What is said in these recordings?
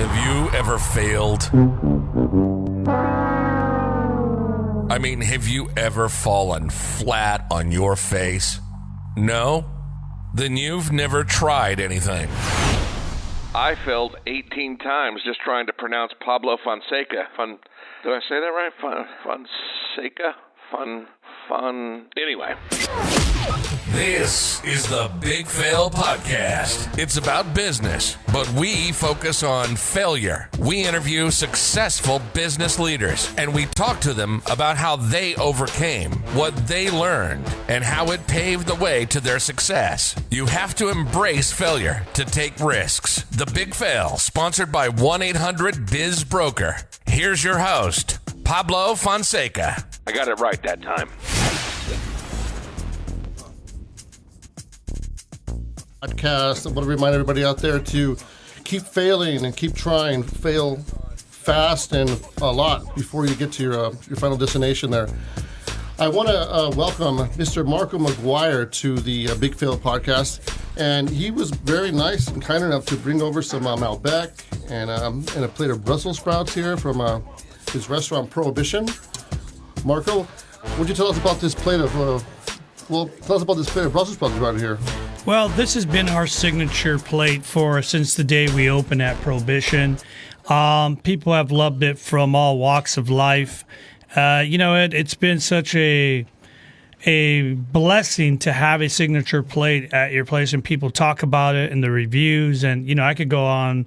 Have you ever failed? I mean, have you ever fallen flat on your face? No? Then you've never tried anything. I failed 18 times just trying to pronounce Pablo Fonseca. Do I say that right? Fonseca? Anyway. This is the Big Fail Podcast. It's about business, but we focus on failure. We interview successful business leaders, and we talk to them about how they overcame, what they learned, and how it paved the way to their success. You have to embrace failure to take risks. The Big Fail, sponsored by 1-800-BIZ-BROKER. Here's your host, Pablo Fonseca. I got it right that time. Podcast. I want to remind everybody out there to keep failing and keep trying. Fail fast and a lot before you get to your final destination there. I want to welcome Mr. Marco McGuire to the Big Fail Podcast. And he was very nice and kind enough to bring over some Malbec and a plate of Brussels sprouts here from his restaurant ProAbition. Marco, would you tell us about this plate of Brussels sprouts right here? Well, this has been our signature plate since the day we opened at ProAbition. People have loved it from all walks of life. It's been such a blessing to have a signature plate at your place, and people talk about it in the reviews. And, I could go on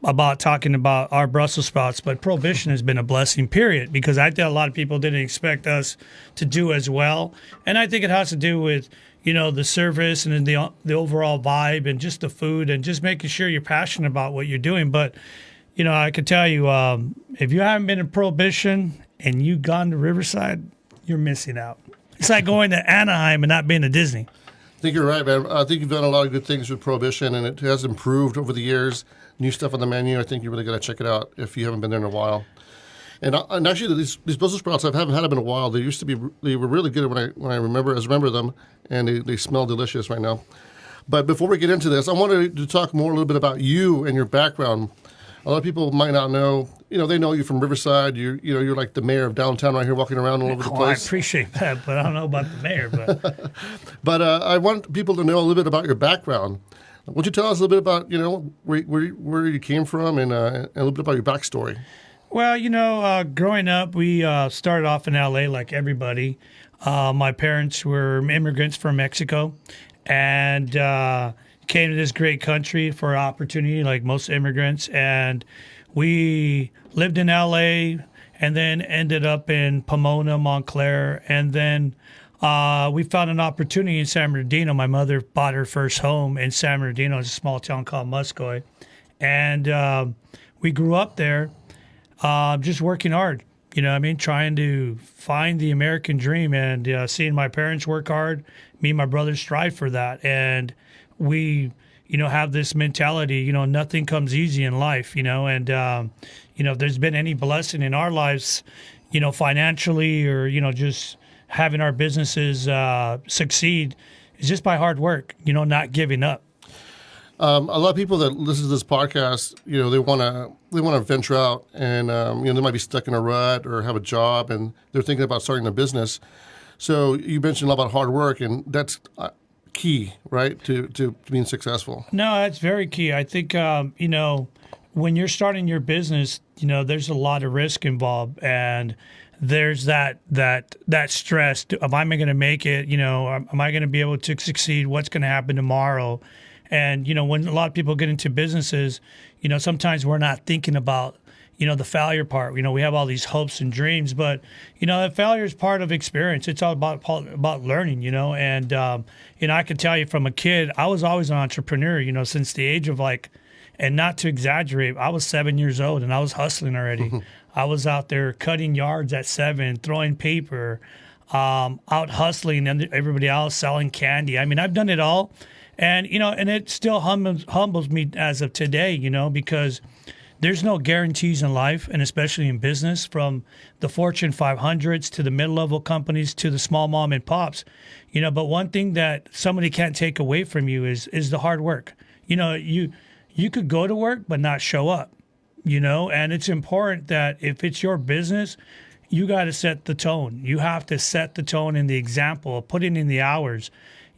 about talking about our Brussels sprouts, but ProAbition has been a blessing, period, because I think a lot of people didn't expect us to do as well. And I think it has to do with the service and the overall vibe and just the food and just making sure you're passionate about what you're doing. But, I can tell you, if you haven't been to ProAbition and you've gone to Riverside, you're missing out. It's like going to Anaheim and not being to Disney. I think you're right, man. I think you've done a lot of good things with ProAbition, and it has improved over the years. New stuff on the menu. I think you really got to check it out if you haven't been there in a while. And actually, these Brussels sprouts, I haven't had them in a while. They were really good when I remember them, and they smell delicious right now. But before we get into this, I wanted to talk a little bit about you and your background. A lot of people might not know. They know you from Riverside. You're like the mayor of downtown right here, walking around all over the place. I appreciate that, but I don't know about the mayor. But but I want people to know a little bit about your background. Would you tell us a little bit about where you came from and a little bit about your backstory? Well, growing up, we started off in L.A. like everybody. My parents were immigrants from Mexico and came to this great country for opportunity like most immigrants. And we lived in L.A. and then ended up in Pomona, Montclair. And then we found an opportunity in San Bernardino. My mother bought her first home in San Bernardino. It's a small town called Muscoy. And we grew up there. Just working hard, trying to find the American dream and seeing my parents work hard, me and my brothers strive for that. And we, have this mentality, nothing comes easy in life, and, if there's been any blessing in our lives, financially or, just having our businesses succeed, it's just by hard work, not giving up. A lot of people that listen to this podcast, they want to venture out, and they might be stuck in a rut or have a job, and they're thinking about starting a business. So you mentioned a lot about hard work, and that's key, right, to being successful. No, that's very key. I think when you're starting your business, there's a lot of risk involved, and there's that stress. Am I going to make it? Am I going to be able to succeed? What's going to happen tomorrow? And, when a lot of people get into businesses, sometimes we're not thinking about, the failure part. We have all these hopes and dreams, but, that failure is part of experience. It's all about learning, and, I can tell you from a kid, I was always an entrepreneur, since the age of and not to exaggerate, I was 7 years old and I was hustling already. I was out there cutting yards at 7, throwing paper, out hustling and everybody else selling candy. I mean, I've done it all. And, and it still humbles me as of today, because there's no guarantees in life, and especially in business, from the Fortune 500s to the mid-level companies to the small mom and pops. But one thing that somebody can't take away from you is the hard work. You could go to work but not show up. and it's important that if it's your business, you got to set the tone. You have to set the tone and the example, putting in the hours.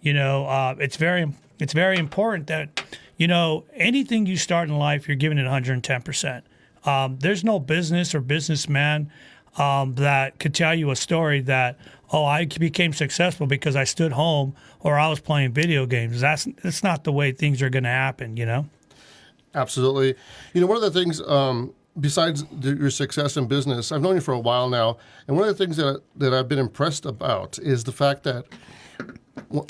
It's very important that, anything you start in life, you're giving it 110%. There's no business or businessman that could tell you a story that, I became successful because I stood home or I was playing video games. That's not the way things are going to happen, Absolutely. One of the things, besides your success in business, I've known you for a while now, and one of the things that I've been impressed about is the fact that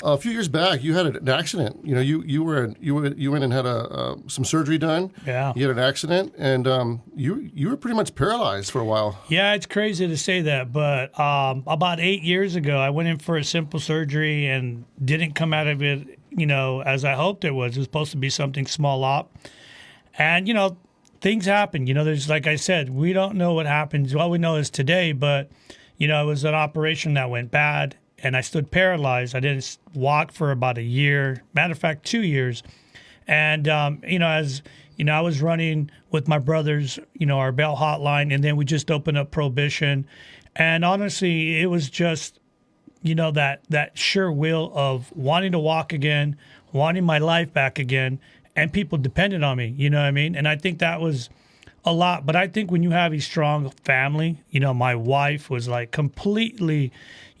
a few years back you had an accident. You went and had some surgery done. Yeah. You had an accident, and you were pretty much paralyzed for a while. Yeah, it's crazy to say that, but about 8 years ago, I went in for a simple surgery and didn't come out of it, as I hoped it was. It was supposed to be something small op, and things happen. There's, like I said, we don't know what happens. All we know is today, but it was an operation that went bad. And I stood paralyzed. I didn't walk for about a year. Matter of fact, 2 years. And, as I was running with my brothers, our Bell Hotline, and then we just opened up ProAbition. And honestly, it was just, that sure will of wanting to walk again, wanting my life back again, and people depended on me, you know what I mean? And I think that was a lot. But I think when you have a strong family, my wife was like completely,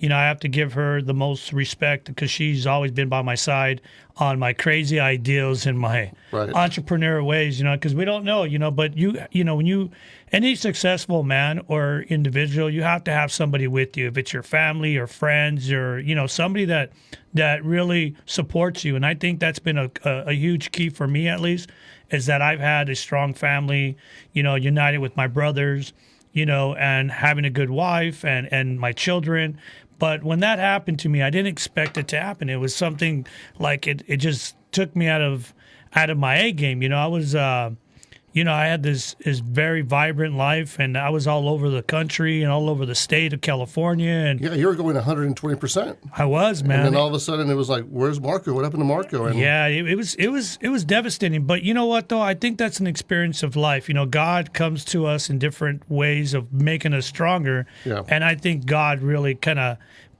I have to give her the most respect because she's always been by my side on my crazy ideals and my entrepreneur ways, because we don't know, but when any successful man or individual, you have to have somebody with you, if it's your family or friends or, somebody that really supports you. And I think that's been a huge key for me, at least, is that I've had a strong family, united with my brothers, and having a good wife and my children. But when that happened to me, I didn't expect it to happen. It was something like it just took me out of my A game. I was, I had this very vibrant life, and I was all over the country and all over the state of California. And yeah, you were going 120%. I was, man. And then all of a sudden, it was like, "Where's Marco? What happened to Marco?" And yeah, it was devastating. But you know what, though? I think that's an experience of life. God comes to us in different ways of making us stronger. Yeah. And I think God really kind of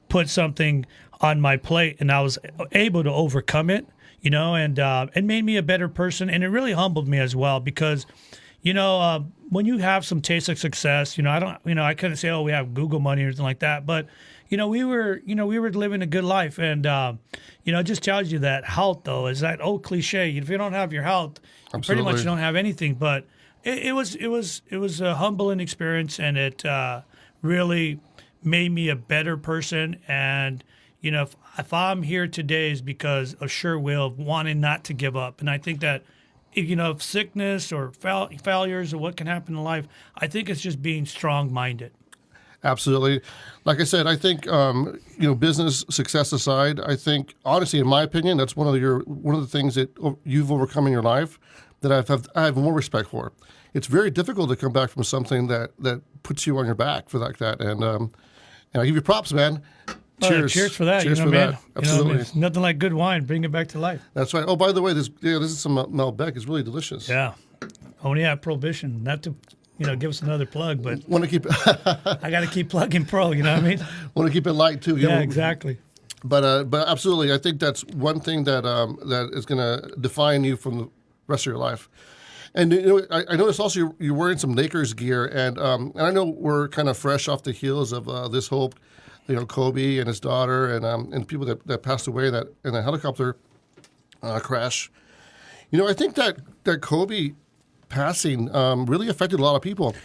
put something on my plate, and I was able to overcome it. And it made me a better person, and it really humbled me as well because, when you have some taste of success, I couldn't say, we have Google money or anything like that, but, we were living a good life, and, it just tells you that health, though, is that old cliche. If you don't have your health, pretty much you don't have anything. But it was a humbling experience, and it really made me a better person, and if I'm here today is because of sure will of wanting not to give up. And I think that, if sickness or failures or what can happen in life, I think it's just being strong-minded. Absolutely. Like I said, I think, business success aside, I think, honestly, in my opinion, that's one of the things that you've overcome in your life that I have more respect for. It's very difficult to come back from something that puts you on your back for like that. And I give you props, man. Cheers. Cheers for that. Cheers for man. that. Absolutely. It's nothing like good wine. Bring it back to life. That's right. Oh, by the way, this is some Malbec. It's really delicious. Yeah. ProAbition. Not to, give us another plug, but want to keep. I got to keep plugging Pro. You know what I mean? Want to keep it light too. Yeah, exactly. But absolutely, I think that's one thing that is going to define you from the rest of your life. And I noticed also you're wearing some Lakers gear, and I know we're kind of fresh off the heels of this whole, Kobe and his daughter, and people that passed away in that helicopter crash. I think that Kobe passing really affected a lot of people.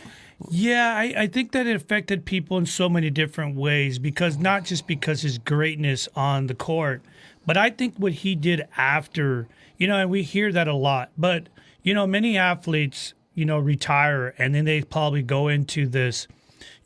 Yeah, I think that it affected people in so many different ways because not just because his greatness on the court, but I think what he did after, and we hear that a lot, but, many athletes, retire and then they probably go into this,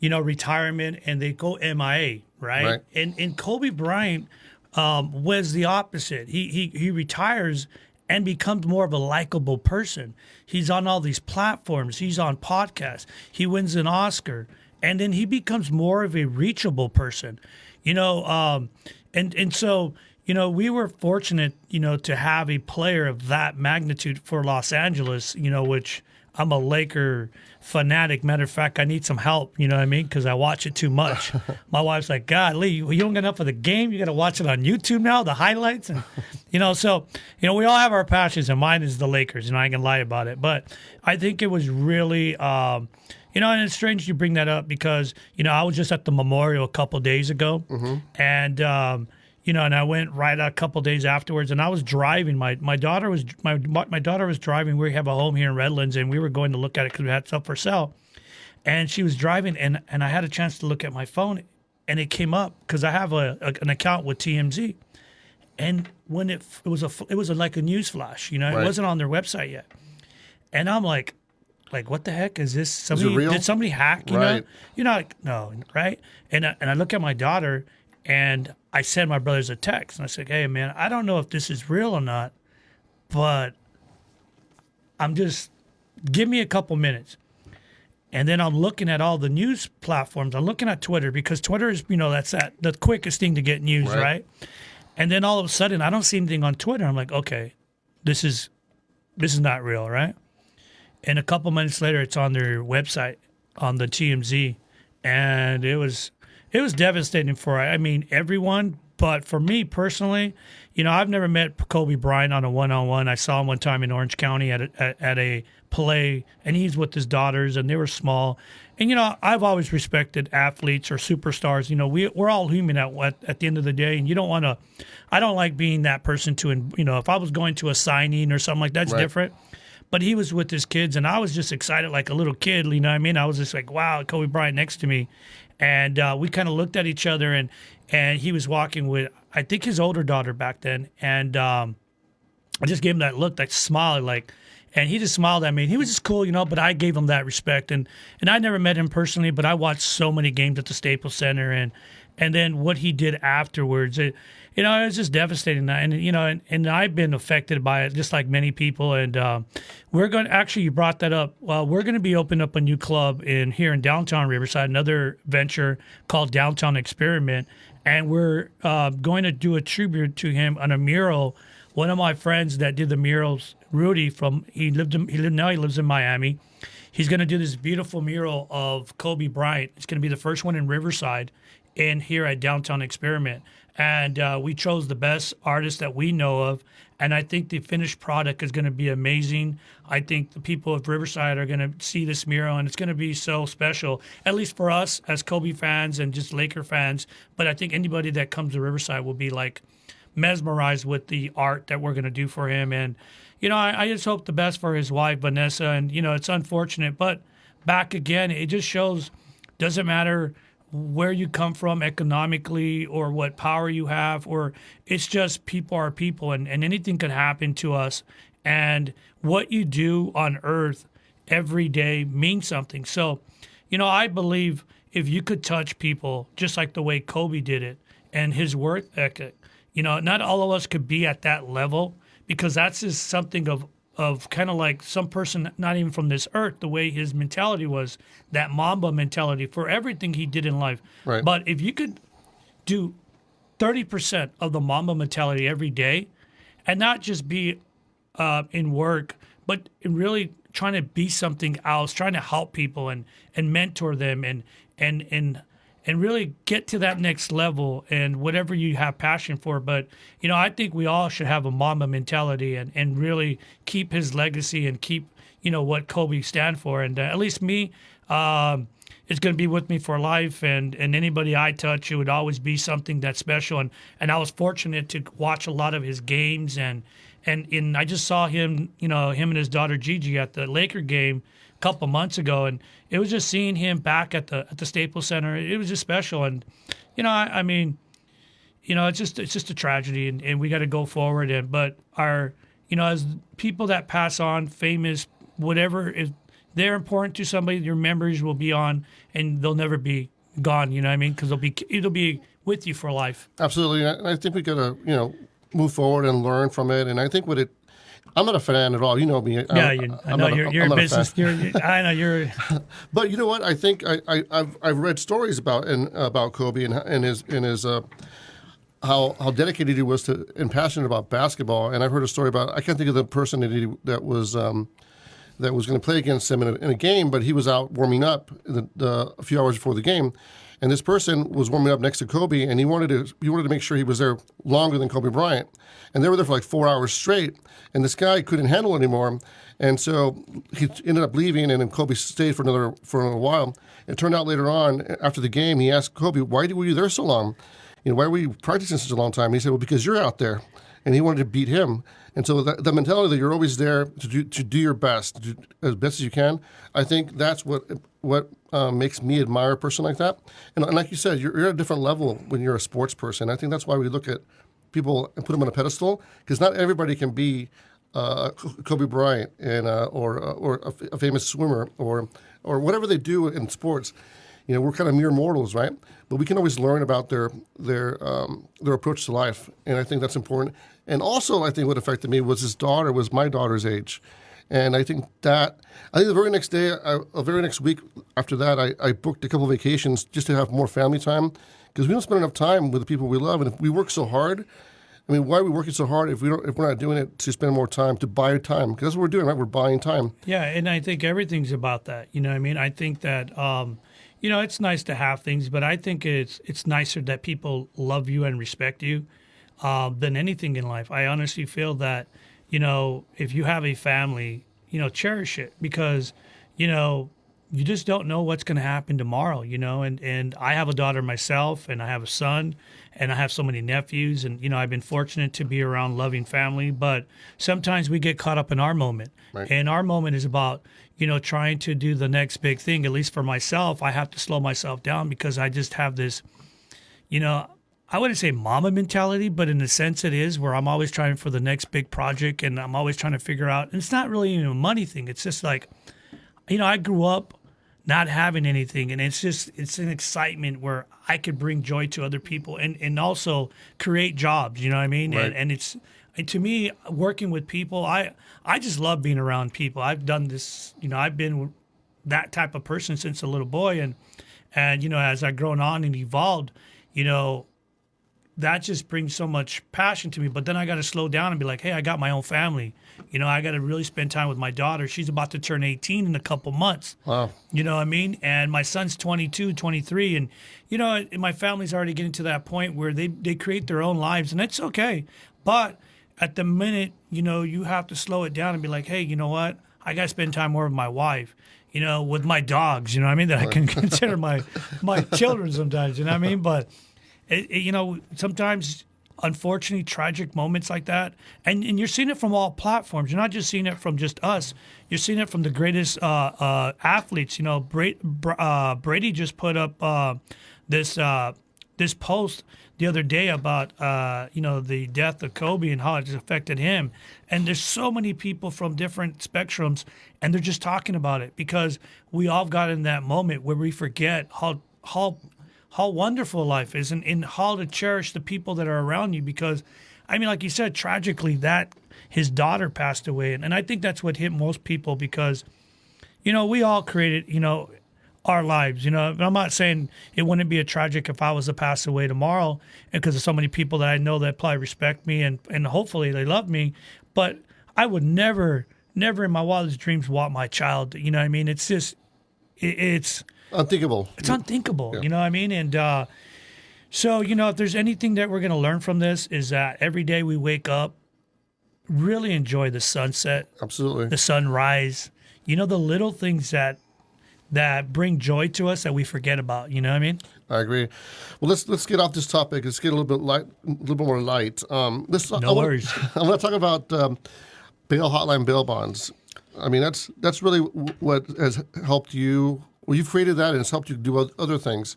retirement and they go MIA, right? And Kobe Bryant was the opposite. He retires and becomes more of a likable person. He's on all these platforms. He's on podcasts. He wins an Oscar. And then he becomes more of a reachable person, and so, we were fortunate, to have a player of that magnitude for Los Angeles, which I'm a Laker fanatic. Matter of fact, I need some help. You know what I mean? Because I watch it too much. My wife's like, God, Lee, you don't get enough of the game. You got to watch it on YouTube now, the highlights, and So we all have our passions, and mine is the Lakers, and I can lie about it. But I think it was really. And it's strange you bring that up because, I was just at the memorial a couple days ago, and, and I went right a couple days afterwards, and I was driving. My daughter was driving. We have a home here in Redlands, and we were going to look at it because we had stuff for sale. And she was driving, and I had a chance to look at my phone, and it came up because I have an account with TMZ. And when it was like a news flash, It wasn't on their website yet. And I'm like, what the heck is this? Somebody, is it real? Did somebody hack? Right. No, right? And I look at my daughter, and I send my brothers a text, and I said, "Hey, man, I don't know if this is real or not, but give me a couple minutes." And then I'm looking at all the news platforms. I'm looking at Twitter because Twitter is, that's the quickest thing to get news, right? And then all of a sudden, I don't see anything on Twitter. I'm like, okay, this is not real, right? And a couple minutes later, it's on their website, on the TMZ, and it was devastating for everyone. But for me personally, I've never met Kobe Bryant on a one-on-one. I saw him one time in Orange County at a play, and he's with his daughters, and they were small. And I've always respected athletes or superstars. We're all human at the end of the day, and you don't want to. I don't like being that person to. If I was going to a signing or something like that's different. But he was with his kids, and I was just excited like a little kid, you know what I mean? I was just like, wow, Kobe Bryant next to me. And we kind of looked at each other, and he was walking with, I think, his older daughter back then. And I just gave him that look, that smile, and he just smiled at me. And he was just cool, but I gave him that respect. And I never met him personally, but I watched so many games at the Staples Center. And then what he did afterwards, it was just devastating. And I've been affected by it, just like many people. And you brought that up. Well, we're going to be opening up a new club here in downtown Riverside, another venture called Downtown Experiment. And we're going to do a tribute to him on a mural. One of my friends that did the murals, Rudy, he lives in Miami. He's going to do this beautiful mural of Kobe Bryant. It's going to be the first one in Riverside and here at Downtown Experiment. And we chose the best artists that we know of. And I think the finished product is going to be amazing. I think the people of Riverside are going to see this mural, and it's going to be so special, at least for us as Kobe fans and just Laker fans. But I think anybody that comes to Riverside will be mesmerized with the art that we're going to do for him. And, I just hope the best for his wife, Vanessa. And, it's unfortunate. But back again, it just shows, doesn't matter where you come from economically or what power you have, or it's just people are people, and anything could happen to us. And what you do on earth every day means something. So, I believe if you could touch people just like the way Kobe did it and his work ethic, not all of us could be at that level, because that's just something of kind of like some person not even from this earth, the way his mentality was, that Mamba mentality for everything he did in life. Right. But if you could do 30% of the Mamba mentality every day, and not just be in work, but in really trying to be something else, trying to help people and mentor them and really get to that next level and whatever you have passion for. But, I think we all should have a Mamba mentality and really keep his legacy and keep, what Kobe stand for. And at least me, it's going to be with me for life. And anybody I touch, it would always be something that's special. And I was fortunate to watch a lot of his games. And I just saw him, him and his daughter Gigi at the Laker game a couple months ago, and it was just seeing him back at the Staples Center. It was just special, and it's just a tragedy, and we got to go forward. But our, as people that pass on, famous, whatever, if they're important to somebody, your memories will be on, and they'll never be gone. You know what I mean? Because it'll be with you for life. Absolutely, and I think we got to move forward and learn from it. And I think I'm not a fan at all. You know me. I know you're a business. I know you're. But you know what? I think I've read stories about Kobe and his how dedicated he was and passionate about basketball. And I've heard a story about, I can't think of the person that was that was going to play against him in a game, but he was out warming up a few hours before the game. And this person was warming up next to Kobe, and he wanted to make sure he was there longer than Kobe Bryant. And they were there for like 4 hours straight, and this guy couldn't handle it anymore. And so he ended up leaving, and then Kobe stayed for another while. It turned out later on, after the game, he asked Kobe, "Why were you there so long? Why were you practicing such a long time?" And he said, "Well, because you're out there." And he wanted to beat him. And so the mentality that you're always there to do your best, to do as best as you can, I think that's what makes me admire a person like that. And like you said, you're at a different level when you're a sports person. I think that's why we look at people and put them on a pedestal, because not everybody can be Kobe Bryant and or a famous swimmer or whatever they do in sports. We're kind of mere mortals, right? But we can always learn about their approach to life, and I think that's important. And also, I think what affected me was his daughter was my daughter's age, and I think the very next day, the very next week after that, I booked a couple of vacations just to have more family time, because we don't spend enough time with the people we love, and if we work so hard. I mean, why are we working so hard if we're not doing it to spend more time, to buy time? Because that's what we're doing, right? We're buying time. Yeah, and I think everything's about that. You know what I mean? I think that it's nice to have things, but I think it's nicer that people love you and respect you than anything in life. I honestly feel that, if you have a family, cherish it, because, you just don't know what's going to happen tomorrow, and I have a daughter myself, and I have a son, and I have so many nephews, and, I've been fortunate to be around loving family, but sometimes we get caught up in our moment. Right. And our moment is about, trying to do the next big thing. At least for myself, I have to slow myself down, because I just have this, I wouldn't say mama mentality, but in a sense it is, where I'm always trying for the next big project, and I'm always trying to figure out, and it's not really even a money thing. It's just like, I grew up not having anything, and it's an excitement where I could bring joy to other people and also create jobs, you know what I mean? Right. And to me, working with people, I just love being around people. I've done this, I've been that type of person since a little boy, and as I've grown on and evolved, that just brings so much passion to me. But then I got to slow down and be like, hey, I got my own family. I got to really spend time with my daughter. She's about to turn 18 in a couple months. Wow. You know what I mean? And my son's 22, 23. And, my family's already getting to that point where they create their own lives, and it's okay. But at the minute, you have to slow it down and be like, hey, you know what? I got to spend time more with my wife, with my dogs, you know what I mean? That I can consider my children sometimes, you know what I mean? But sometimes, unfortunately, tragic moments like that, and you're seeing it from all platforms. You're not just seeing it from just us. You're seeing it from the greatest athletes. Brady just put up this post the other day about the death of Kobe and how it's affected him. And there's so many people from different spectrums, and they're just talking about it, because we all got in that moment where we forget how wonderful life is, and how to cherish the people that are around you. Because, like you said, tragically, that his daughter passed away. And I think that's what hit most people, because, we all created, our lives. I'm not saying it wouldn't be a tragic if I was to pass away tomorrow, and because of so many people that I know that probably respect me and hopefully they love me. But I would never in my wildest dreams want my child. You know what I mean? It's just, it's unthinkable. It's unthinkable, yeah. You know what I mean? And so, if there's anything that we're going to learn from this, is that every day we wake up, really enjoy the sunset. Absolutely. The sunrise. The little things that bring joy to us that we forget about. You know what I mean? I agree. Well, let's get off this topic. Let's get a little bit more light. No worries. I'm going to talk about Hotline bail bonds. That's really what has helped you. Well, you've created that, and it's helped you do other things.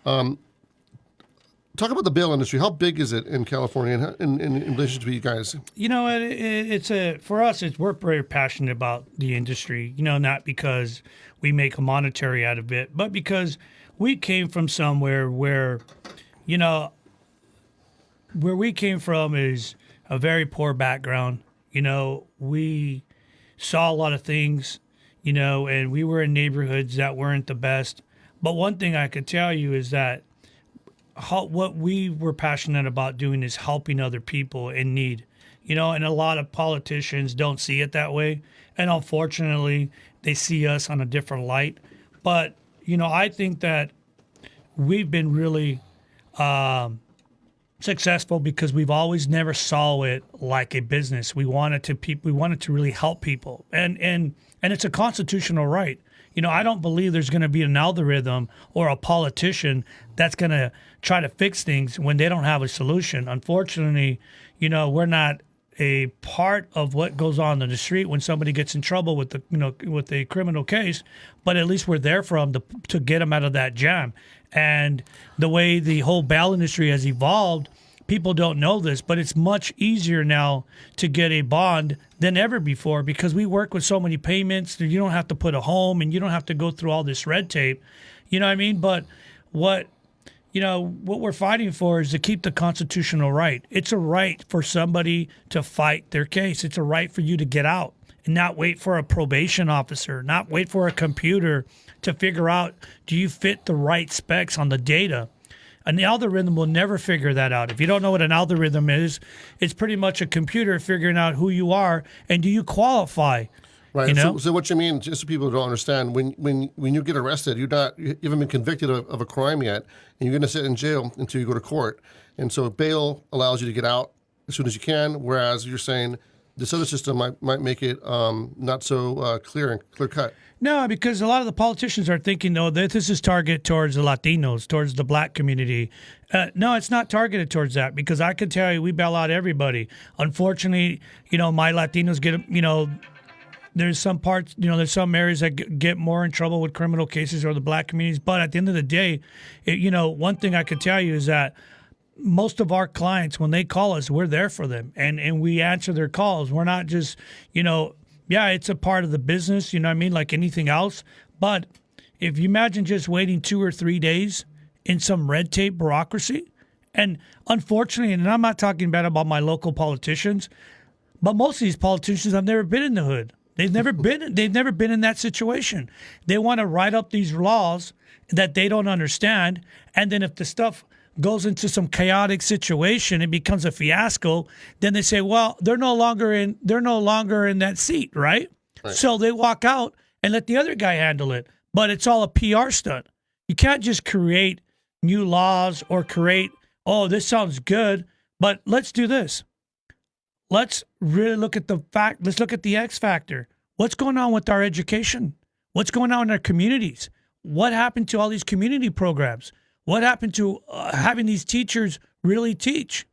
Talk about the bail industry. How big is it in California in relation to you guys? For us, we're very passionate about the industry. Not because we make a monetary out of it, but because we came from somewhere where we came from is a very poor background. We saw a lot of things. And we were in neighborhoods that weren't the best. But one thing I could tell you is that what we were passionate about doing is helping other people in need. and a lot of politicians don't see it that way. And unfortunately, they see us on a different light. But, I think that we've been really successful because we've always never saw it like a business. We wanted to really help people. And it's a constitutional right. I don't believe there's going to be an algorithm or a politician that's going to try to fix things when they don't have a solution. Unfortunately, we're not a part of what goes on in the street when somebody gets in trouble with with a criminal case, but at least we're there for them to get them out of that jam. And the way the whole bail industry has evolved, people don't know this, but it's much easier now to get a bond than ever before because we work with so many payments that you don't have to put a home and you don't have to go through all this red tape. You know what I mean? But what we're fighting for is to keep the constitutional right. It's a right for somebody to fight their case. It's a right for you to get out and not wait for a probation officer, not wait for a computer to figure out, do you fit the right specs on the data? An algorithm will never figure that out. If you don't know what an algorithm is, it's pretty much a computer figuring out who you are and do you qualify. Right. So what you mean, just so people don't understand, when you get arrested, you haven't been convicted of a crime yet, and you're going to sit in jail until you go to court. And so bail allows you to get out as soon as you can, whereas you're saying this other system might make it not so clear cut. No, because a lot of the politicians are thinking, that this is targeted towards the Latinos, towards the black community. No, it's not targeted towards that because I can tell you we bail out everybody. Unfortunately, my Latinos get, there's some parts, there's some areas that get more in trouble with criminal cases or the black communities. But at the end of the day, one thing I could tell you is that most of our clients, when they call us, we're there for them and we answer their calls. We're not just, yeah, it's a part of the business, like anything else. But if you imagine just waiting 2 or 3 days in some red tape bureaucracy, and unfortunately, and I'm not talking bad about my local politicians, but most of these politicians have never been in the hood. They've never been in that situation. They want to write up these laws that they don't understand, and then if the stuff goes into some chaotic situation, it becomes a fiasco, then they say, well, they're no longer in that seat, right? So they walk out and let the other guy handle it. But it's all a PR stunt. You can't just create new laws or create, this sounds good, but let's do this. Let's really look at let's look at the X factor. What's going on with our education? What's going on in our communities? What happened to all these community programs? What happened to having these teachers really teach?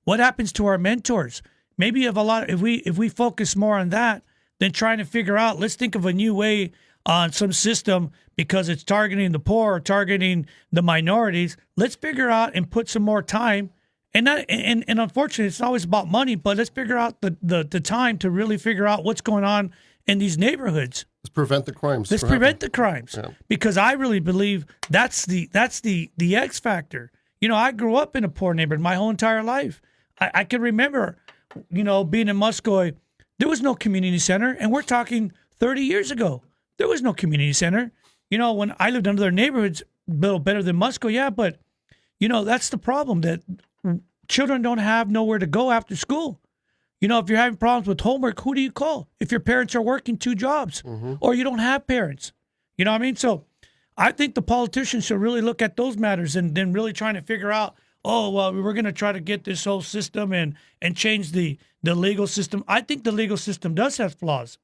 What happens to our mentors? Maybe if we focus more on that than trying to figure out, let's think of a new way on some system because it's targeting the poor or targeting the minorities. Let's figure out and put some more time. And unfortunately, it's always about money, but let's figure out the time to really figure out what's going on in these neighborhoods. Let's prevent the crimes. Let's prevent the crimes. Yeah. Because I really believe that's the X factor. I grew up in a poor neighborhood my whole entire life. I can remember, being in Muscoy, there was no community center, and we're talking 30 years ago. There was no community center. When I lived in other neighborhoods, a little better than Muscoy, yeah, but that's the problem, that children don't have nowhere to go after school. If you're having problems with homework, who do you call? If your parents are working 2 jobs or you don't have parents, you know what I mean? So I think the politicians should really look at those matters and then really trying to figure out, we're going to try to get this whole system and change the legal system. I think the legal system does have flaws,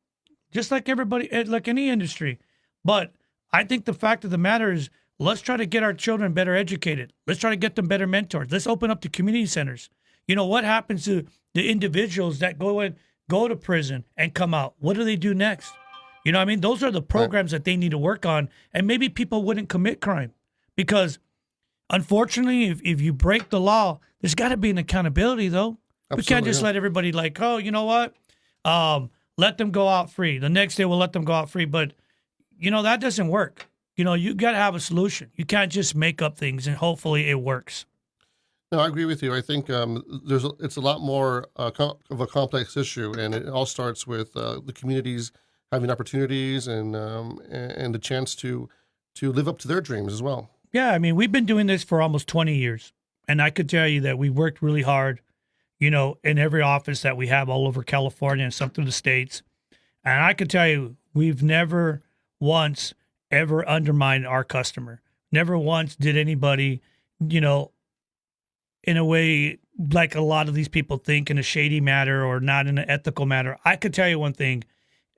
just like everybody, like any industry. But I think the fact of the matter is, let's try to get our children better educated. Let's try to get them better mentors. Let's open up the community centers. What happens to the individuals that go to prison and come out? What do they do next? Those are the programs that they need to work on. And maybe people wouldn't commit crime because, unfortunately, if you break the law, there's got to be an accountability, though. Absolutely, we can't just let everybody you know what? Let them go out free. The next day we'll let them go out free. But, that doesn't work. You got to have a solution. You can't just make up things and hopefully it works. No, I agree with you. I think it's a lot more of a complex issue, and it all starts with the communities having opportunities and the chance to live up to their dreams as well. Yeah, we've been doing this for almost 20 years, and I could tell you that we worked really hard. in every office that we have all over California and some through the states. And I can tell you, we've never once ever undermined our customer. Never once did anybody, in a way like a lot of these people think, in a shady matter or not in an ethical matter. I could tell you one thing.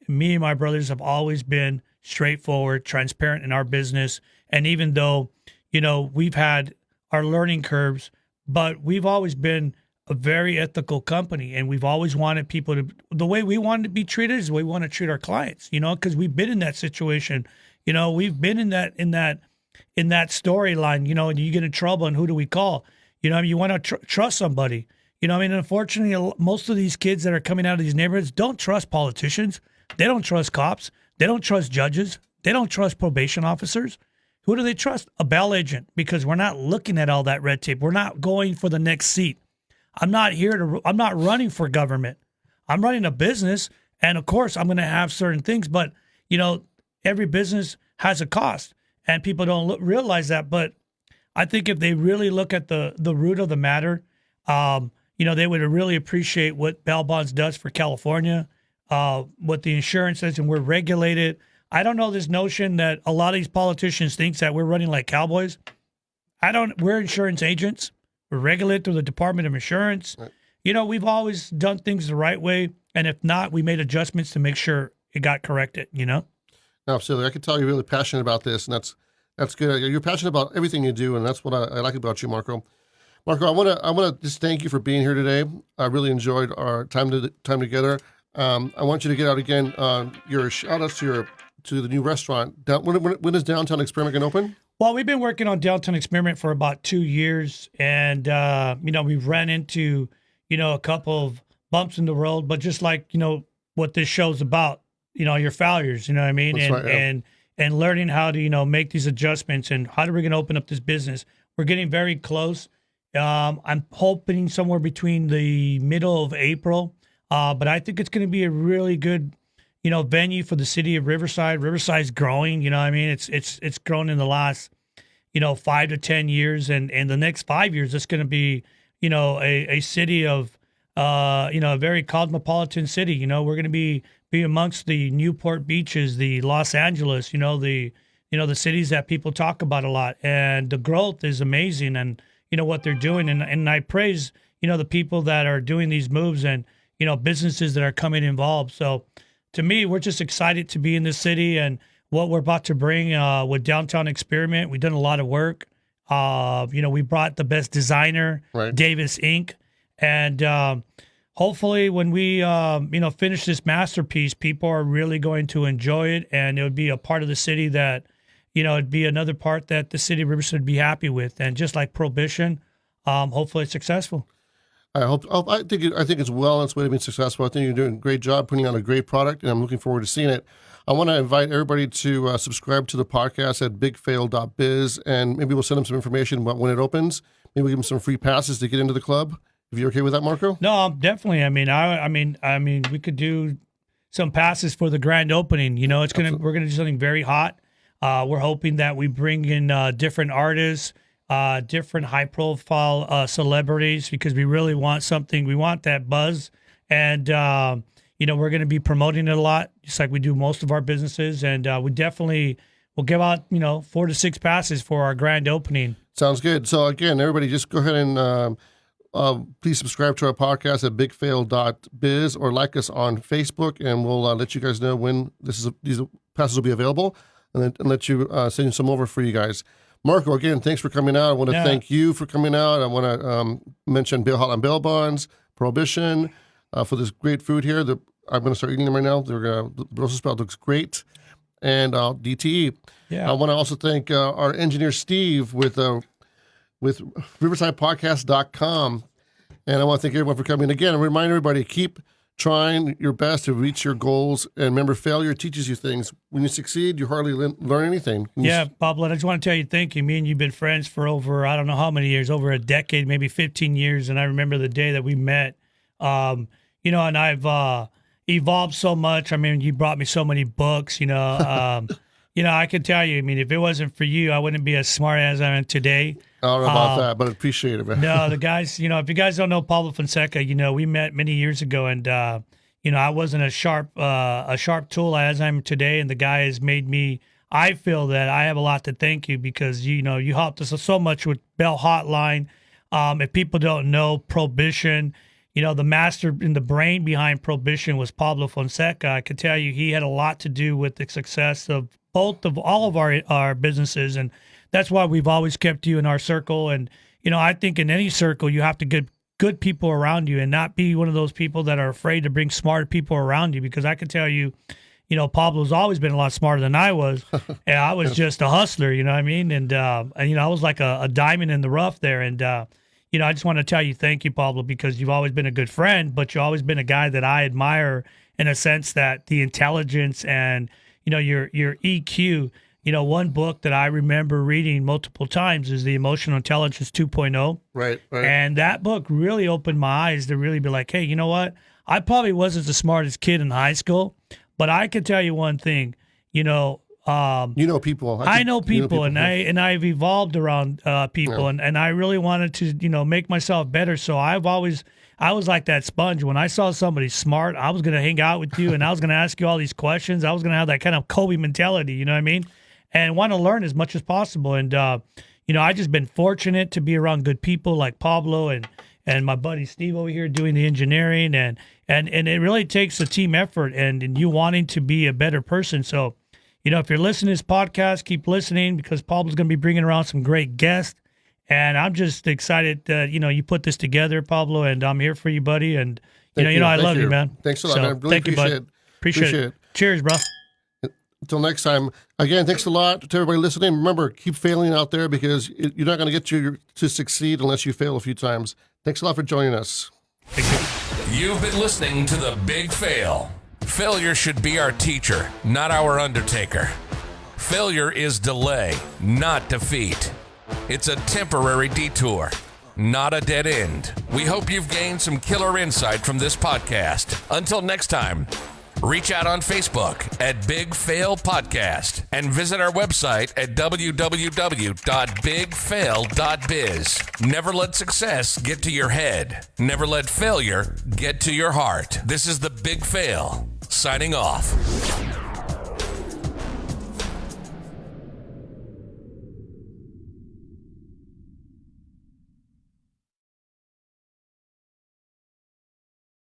Me and my brothers have always been straightforward, transparent in our business. And even though, we've had our learning curves, but we've always been a very ethical company, and we've always wanted people to, the way we wanted to be treated is the way we want to treat our clients, because we've been in that situation. We've been in that storyline, and you get in trouble and who do we call? You want to trust somebody. Unfortunately, most of these kids that are coming out of these neighborhoods don't trust politicians. They don't trust cops. They don't trust judges. They don't trust probation officers. Who do they trust? A bail agent, because we're not looking at all that red tape. We're not going for the next seat. I'm not running for government. I'm running a business, and of course I'm going to have certain things, but every business has a cost, and people don't realize that. But I think if they really look at the root of the matter, they would really appreciate what bail bonds does for California, what the insurance does, and we're regulated. I don't know this notion that a lot of these politicians think that we're running like cowboys. We're insurance agents. We're regulated through the Department of Insurance. Right. We've always done things the right way, and if not, we made adjustments to make sure it got corrected. No, absolutely. I can tell you're really passionate about this, and that's good. You're passionate about everything you do, and that's what I like about you, Marco. Marco, I want to just thank you for being here today. I really enjoyed our time together. I want you to get out again your shout outs to the new restaurant. When is Downtown Experiment going to open? Well, we've been working on Downtown Experiment for about 2 years, and we've ran into a couple of bumps in the road, but just like what this show's about, your failures, That's right, yeah. and learning how to make these adjustments, and how are we going to open up this business. We're getting very close. I'm hoping somewhere between the middle of April, but I think it's going to be a really good venue for the city of Riverside. Riverside's growing, it's grown in the last, 5 to 10 years. And in the next 5 years, it's going to be, a city of, a very cosmopolitan city. We're going to be amongst the Newport beaches, the Los Angeles, the cities that people talk about a lot. And the growth is amazing, and, what they're doing. And I praise, the people that are doing these moves, and, businesses that are coming involved. So, to me, we're just excited to be in this city and what we're about to bring with Downtown Experiment. We've done a lot of work. We brought the best designer, right, Davis Inc. And hopefully when we, finish this masterpiece, people are really going to enjoy it. And it would be a part of the city that, it'd be another part that the city of Riverside would be happy with. And just like ProAbition, hopefully it's successful. I think it's well on its way to being successful. I think you're doing a great job putting out a great product, and I'm looking forward to seeing it. I want to invite everybody to subscribe to the podcast at bigfail.biz, and maybe we'll send them some information about when it opens. Maybe we'll give them some free passes to get into the club. If you're okay with that, Marco? No, definitely. I mean, we could do some passes for the grand opening. We're gonna do something very hot. We're hoping that we bring in different artists, different high-profile celebrities, because we really want something. We want that buzz, and we're going to be promoting it a lot, just like we do most of our businesses. And we definitely will give out 4 to 6 passes for our grand opening. Sounds good. So again, everybody, just go ahead and please subscribe to our podcast at bigfail.biz, or like us on Facebook, and we'll let you guys know when these passes will be available, and let you send some over for you guys. Marco, again, thanks for coming out. I want to thank you for coming out. I want to mention Hotline bail bonds, ProAbition, for this great food here. I'm going to start eating them right now. The Brussels sprout looks great. And DTE. Yeah. I want to also thank our engineer, Steve, with RiversidePodcast.com. And I want to thank everyone for coming. Again, I remind everybody, keep trying your best to reach your goals. And remember, failure teaches you things. When you succeed, you hardly learn anything. Pablo, I just want to tell you thank you. Me and you've been friends for over, I don't know how many years, over a decade, maybe 15 years. And I remember the day that we met, and I've evolved so much. I mean, you brought me so many books, I can tell you, I mean, if it wasn't for you, I wouldn't be as smart as I am today. I don't know about that, but I appreciate it, man. No, the guys, if you guys don't know Pablo Fonseca, we met many years ago, and I wasn't a sharp tool as I'm today, and the guy has made me. I feel that I have a lot to thank you because you helped us so much with Bell Hotline. If people don't know ProAbition, the master and the brain behind ProAbition was Pablo Fonseca. I can tell you he had a lot to do with the success of all of our businesses, and that's why we've always kept you in our circle. And I think in any circle you have to get good people around you and not be one of those people that are afraid to bring smart people around you, because I can tell you, Pablo's always been a lot smarter than I was. And I was just a hustler, you know what I mean? And I was like a diamond in the rough there. And, I just want to tell you thank you, Pablo, because you've always been a good friend, but you've always been a guy that I admire in a sense that the intelligence and, your EQ. One book that I remember reading multiple times is the Emotional Intelligence 2.0. Right. And that book really opened my eyes to really be like, hey, you know what? I probably wasn't the smartest kid in high school, but I can tell you one thing, people. I know people, and I've evolved around people, and I really wanted to, make myself better. So I was like that sponge. When I saw somebody smart, I was going to hang out with you, and I was going to ask you all these questions. I was going to have that kind of Kobe mentality, you know what I mean? And want to learn as much as possible. And, I just been fortunate to be around good people like Pablo and my buddy Steve over here doing the engineering. And it really takes a team effort and you wanting to be a better person. So, if you're listening to this podcast, keep listening because Pablo's going to be bringing around some great guests. And I'm just excited that, you put this together, Pablo, and I'm here for you, buddy. And, I love you, man. Thanks a lot, man. Really appreciate it. Appreciate it. Cheers, bro. Until next time, again, thanks a lot to everybody listening. Remember, keep failing out there because you're not going to get to succeed unless you fail a few times. Thanks a lot for joining us. Thank you. You've been listening to The Big Fail. Failure should be our teacher, not our undertaker. Failure is delay, not defeat. It's a temporary detour, not a dead end. We hope you've gained some killer insight from this podcast. Until next time, reach out on Facebook at Big Fail Podcast and visit our website at www.bigfail.biz. Never let success get to your head. Never let failure get to your heart. This is The Big Fail, signing off.